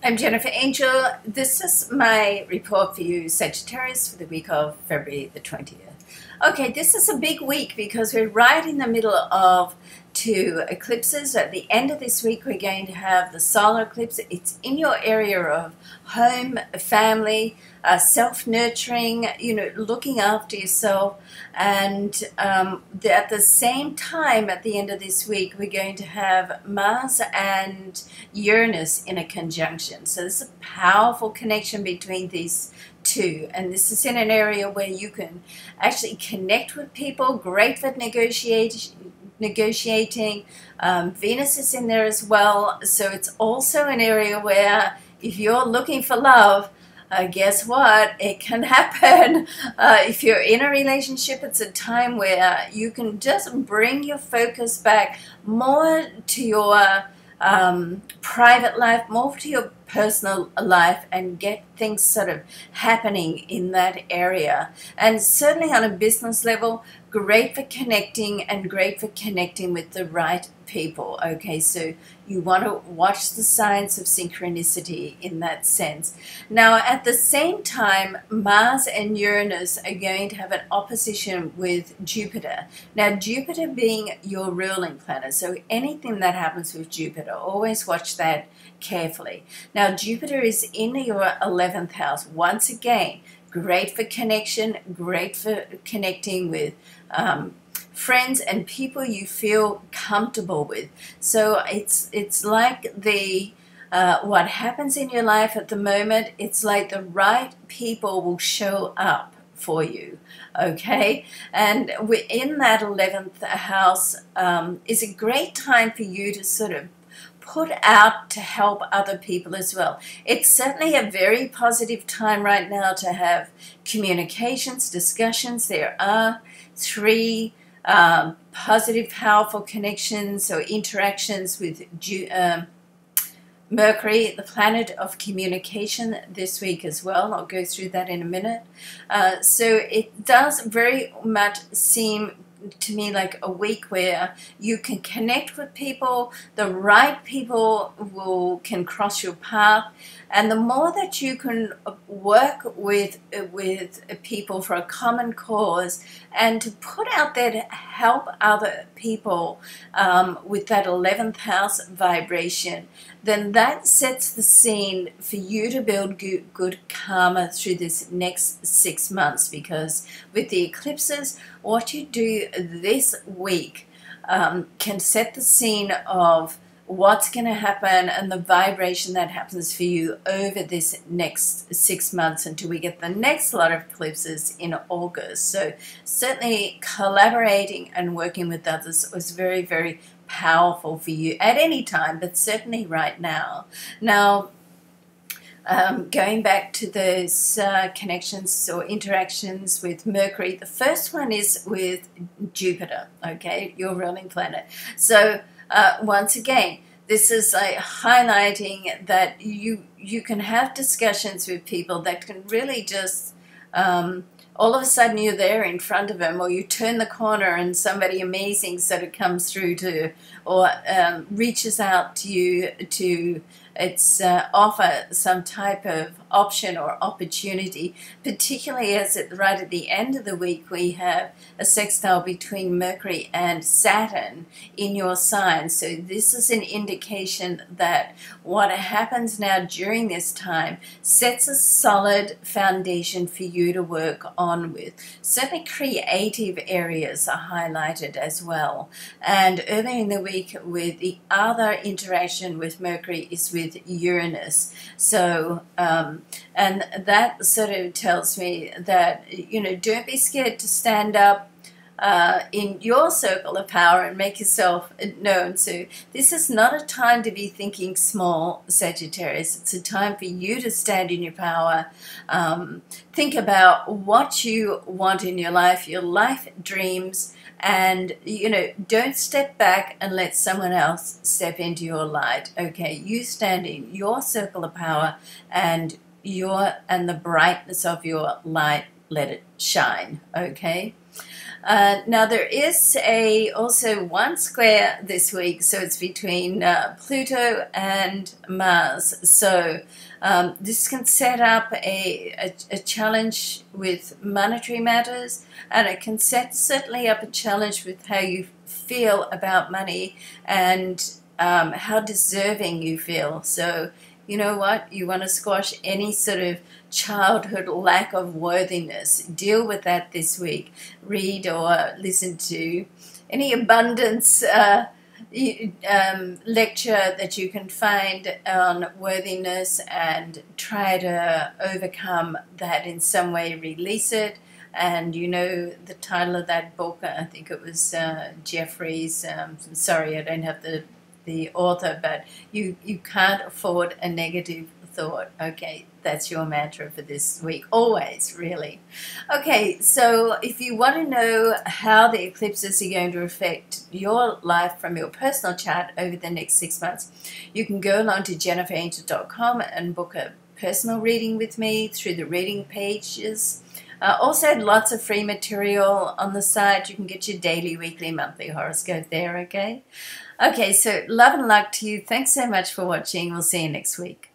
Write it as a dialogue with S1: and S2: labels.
S1: I'm Jennifer Angel. This is my report for you, Sagittarius, for the week of February the 20th. Okay, this is a big week because we're right in the middle of two eclipses. At the end of this week, we're going to have the solar eclipse. It's in your area of home, family, self-nurturing, looking after yourself. And at the same time, at the end of this week, we're going to have Mars and Uranus in a conjunction. So there's a powerful connection between these two, and this is in an area where you can actually connect with people, great for negotiating. Venus is in there as well, so it's also an area where if you're looking for love, guess what? It can happen. If you're in a relationship, it's a time where you can just bring your focus back more to your private life, more to your personal life, and get things sort of happening in that area. And certainly on a business level, great for connecting and great for connecting with the right people. Okay, so you want to watch the signs of synchronicity in that sense. Now, at the same time, Mars and Uranus are going to have an opposition with Jupiter. Now, Jupiter being your ruling planet, so anything that happens with Jupiter, always watch that carefully. Now, Jupiter is in your 11th house. Once again, great for connection, great for connecting with friends and people you feel comfortable with. So it's like the what happens in your life at the moment, it's like the right people will show up for you, okay? And in that 11th house is a great time for you to sort of put out to help other people as well. It's certainly a very positive time right now to have communications, discussions. There are three positive, powerful connections or interactions with Mercury, the planet of communication, this week as well. I'll go through that in a minute. So it does very much seem to me like a week where you can connect with people, the right people can cross your path, and the more that you can work with people for a common cause and to put out there to help other people with that 11th house vibration, then that sets the scene for you to build good karma through this next 6 months, because with the eclipses, what you do this week can set the scene of what's going to happen and the vibration that happens for you over this next 6 months until we get the next lot of eclipses in August. So certainly collaborating and working with others was very, very powerful for you at any time, but certainly right now. Now, going back to those connections or interactions with Mercury, the first one is with Jupiter, okay, your ruling planet. So once again, this is highlighting that you can have discussions with people that can really just all of a sudden you're there in front of them, or you turn the corner and somebody amazing sort of comes through to, or reaches out to you to offer some type of option or opportunity, particularly as right at the end of the week we have a sextile between Mercury and Saturn in your sign. So this is an indication that what happens now during this time sets a solid foundation for you to work on with. Certainly creative areas are highlighted as well. And earlier in the week, with the other interaction with Mercury is with Uranus. So and that sort of tells me that, don't be scared to stand up in your circle of power and make yourself known. So this is not a time to be thinking small, Sagittarius. It's a time for you to stand in your power. Think about what you want in your life dreams, and don't step back and let someone else step into your light. Okay, you stand in your circle of power, and the brightness of your light, let it shine. Okay. Now there is also one square this week, so it's between Pluto and Mars. So this can set up a challenge with monetary matters, and it can certainly up a challenge with how you feel about money and how deserving you feel. So you know what? You want to squash any sort of childhood lack of worthiness. Deal with that this week. Read or listen to any abundance lecture that you can find on worthiness and try to overcome that in some way, release it. And you know the title of that book, I think it was Jeffrey's, sorry I don't have the author, but you can't afford a negative thought. Okay, that's your mantra for this week, always, really. Okay, so if you want to know how the eclipses are going to affect your life from your personal chart over the next 6 months, you can go along to jenniferangel.com and book a personal reading with me through the reading pages. Also, lots of free material on the site. You can get your daily, weekly, monthly horoscope there, okay? Okay, so love and luck to you. Thanks so much for watching. We'll see you next week.